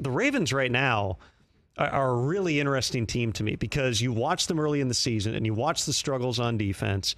the Ravens right now are a really interesting team to me because you watch them early in the season and you watch the struggles on defense,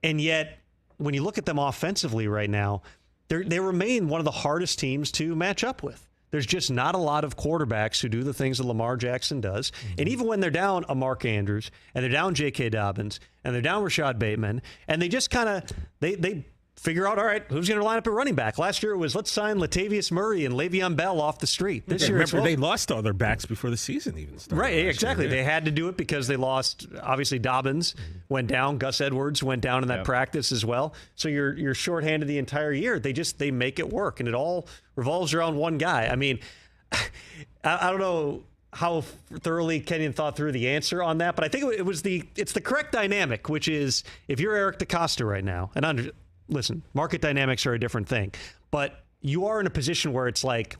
and yet when you look at them offensively right now, they remain one of the hardest teams to match up with. There's just not a lot of quarterbacks who do the things that Lamar Jackson does. Mm-hmm. And even when they're down a Mark Andrews, and they're down J.K. Dobbins, and they're down Rashad Bateman, and they just kind of, they figure out, all right, who's going to line up at running back? Last year it was, let's sign Latavius Murray and Le'Veon Bell off the street. This year, remember, they lost all their backs before the season even started. Right, exactly. They had to do it because they lost, obviously, Dobbins went down. Gus Edwards went down in that practice as well. So you're shorthanded the entire year. They make it work, and it all revolves around one guy. I mean, I don't know how thoroughly Kenyon thought through the answer on that, but I think it's the correct dynamic, which is if you're Eric DeCosta right now, and listen, market dynamics are a different thing, but you are in a position where it's like,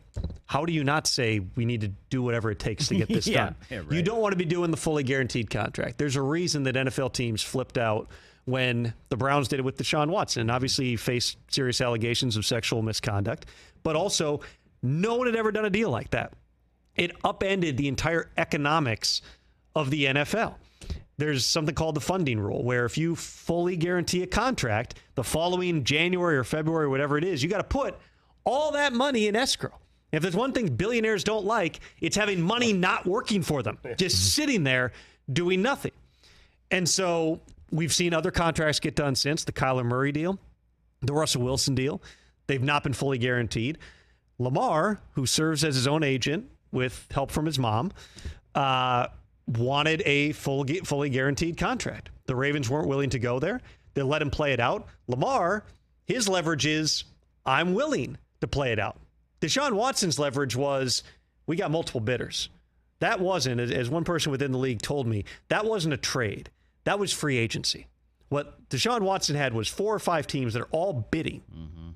how do you not say we need to do whatever it takes to get this done? Yeah, right. You don't want to be doing the fully guaranteed contract. There's a reason that NFL teams flipped out when the Browns did it with Deshaun Watson. And obviously he faced serious allegations of sexual misconduct, but also no one had ever done a deal like that. It upended the entire economics of the NFL. There's something called the funding rule, where if you fully guarantee a contract, the following January or February, whatever it is, you got to put all that money in escrow. If there's one thing billionaires don't like, it's having money not working for them, just sitting there doing nothing. And so we've seen other contracts get done since, the Kyler Murray deal, the Russell Wilson deal. They've not been fully guaranteed. Lamar, who serves as his own agent with help from his mom, wanted a fully guaranteed contract. The Ravens weren't willing to go there. They let him play it out. Lamar, his leverage is, I'm willing to play it out. Deshaun Watson's leverage was, we got multiple bidders. That wasn't, as one person within the league told me, that wasn't a trade. That was free agency. What Deshaun Watson had was 4 or 5 teams that are all bidding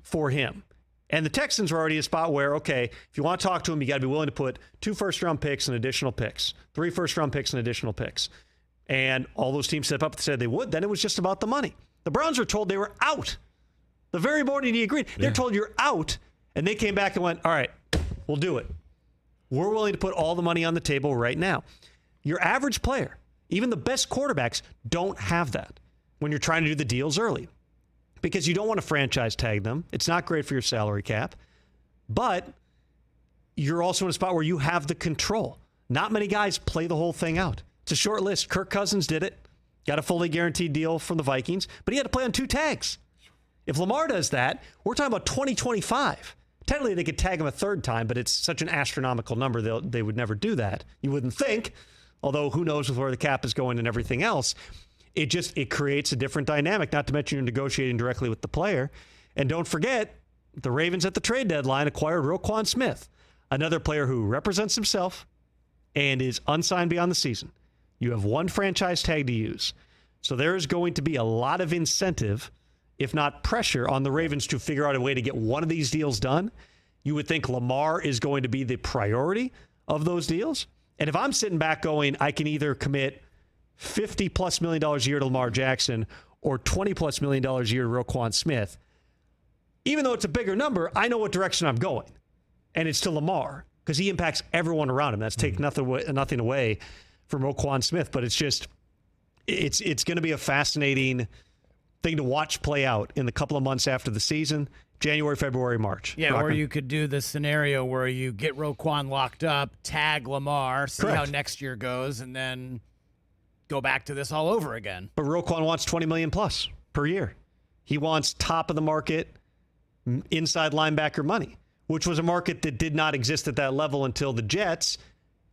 for him. And the Texans are already a spot where, okay, if you want to talk to him, you got to be willing to put 2 first-round picks and additional picks, 3 first-round picks and additional picks. And all those teams stepped up and said they would. Then it was just about the money. The Browns were told they were out. The very morning he agreed, they're told you're out. And they came back and went, all right, we'll do it. We're willing to put all the money on the table right now. Your average player, even the best quarterbacks, don't have that when you're trying to do the deals early. Because you don't want to franchise tag them. It's not great for your salary cap. But you're also in a spot where you have the control. Not many guys play the whole thing out. It's a short list. Kirk Cousins did it. Got a fully guaranteed deal from the Vikings. But he had to play on 2 tags. If Lamar does that, we're talking about 2025. Technically, they could tag him a 3rd time, but it's such an astronomical number, they would never do that. You wouldn't think. Although, who knows with where the cap is going and everything else. It creates a different dynamic, not to mention you're negotiating directly with the player. And don't forget, the Ravens at the trade deadline acquired Roquan Smith, another player who represents himself and is unsigned beyond the season. You have 1 franchise tag to use. So there is going to be a lot of incentive, if not pressure, on the Ravens to figure out a way to get one of these deals done. You would think Lamar is going to be the priority of those deals. And if I'm sitting back going, I can either commit $50+ million a year to Lamar Jackson or $20+ million a year to Roquan Smith, even though it's a bigger number, I know what direction I'm going. And it's to Lamar because he impacts everyone around him. That's take nothing away from Roquan Smith, but it's just, it's going to be a fascinating thing to watch play out in the couple of months after the season. January, February, March. Yeah, Brockman. Or you could do the scenario where you get Roquan locked up, tag Lamar, see how next year goes, and then go back to this all over again. But Roquan wants $20 million plus per year. He wants top of the market inside linebacker money, which was a market that did not exist at that level until the Jets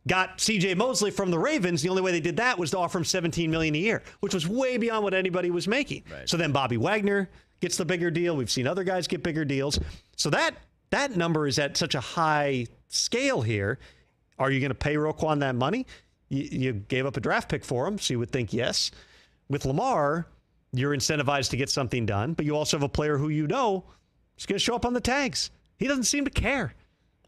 got C.J. Mosley from the Ravens. The only way they did that was to offer him $17 million a year, which was way beyond what anybody was making. Right. So then Bobby Wagner gets the bigger deal. We've seen other guys get bigger deals. So that number is at such a high scale here. Are you going to pay Roquan that money? You gave up a draft pick for him, so you would think yes. With Lamar, you're incentivized to get something done, but you also have a player who you know is going to show up on the tags. He doesn't seem to care.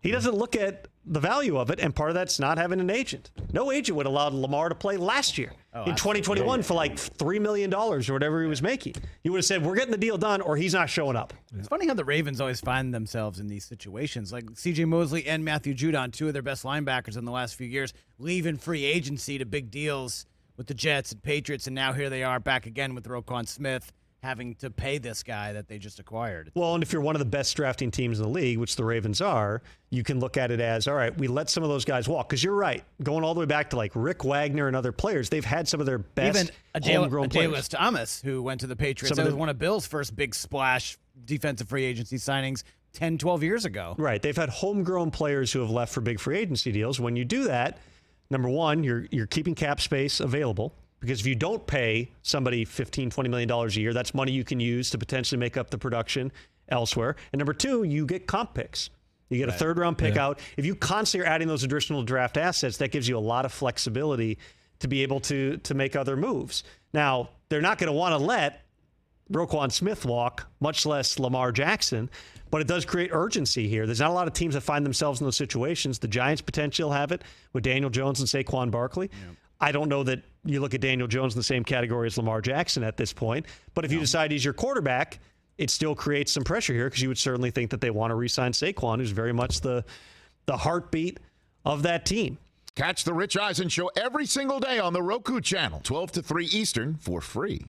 He doesn't look at the value of it, and part of that's not having an agent. No agent would allow Lamar to play last year in 2021 for like $3 million or whatever he was making. He would have said, we're getting the deal done, or he's not showing up. It's funny how the Ravens always find themselves in these situations. Like C.J. Mosley and Matthew Judon, two of their best linebackers in the last few years, leaving free agency to big deals with the Jets and Patriots, and now here they are back again with Roquan Smith, having to pay this guy that they just acquired. Well, and if you're one of the best drafting teams in the league, which the Ravens are, you can look at it as, all right, we let some of those guys walk. Because you're right, going all the way back to like Rick Wagner and other players, they've had some of their best homegrown players. Adalius Thomas, who went to the Patriots, that was one of Bill's first big splash defensive free agency signings 10, 12 years ago. Right. They've had homegrown players who have left for big free agency deals. When you do that, number one, you're keeping cap space available. Because if you don't pay somebody $15, $20 million a year, that's money you can use to potentially make up the production elsewhere. And number two, you get comp picks. You get a third-round pick out. If you constantly are adding those additional draft assets, that gives you a lot of flexibility to be able to make other moves. Now, they're not going to want to let Roquan Smith walk, much less Lamar Jackson, but it does create urgency here. There's not a lot of teams that find themselves in those situations. The Giants potentially have it with Daniel Jones and Saquon Barkley. Yep. I don't know that you look at Daniel Jones in the same category as Lamar Jackson at this point. But if you decide he's your quarterback, it still creates some pressure here because you would certainly think that they want to re-sign Saquon, who's very much the heartbeat of that team. Catch the Rich Eisen Show every single day on the Roku channel, 12 to 3 Eastern, for free.